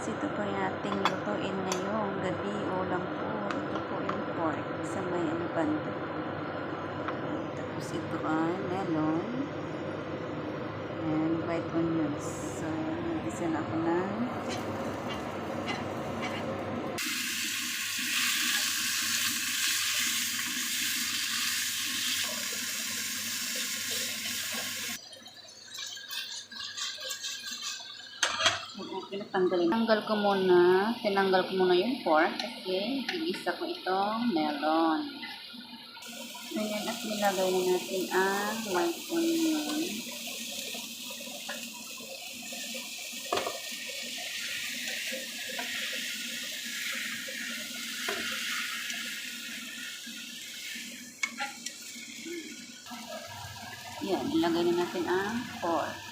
guys, ito po yung ating lutuin ngayong gabi o lang po. Ito po yung pork sa may bando. Tapos ito ay melon and white onions. So, nag-isa na ako ng tinanggal ko muna yung pork kasi igisa ko itong melon. Ayan, at nilagay na natin ang white onion. Yan, nilagay na natin ang pork.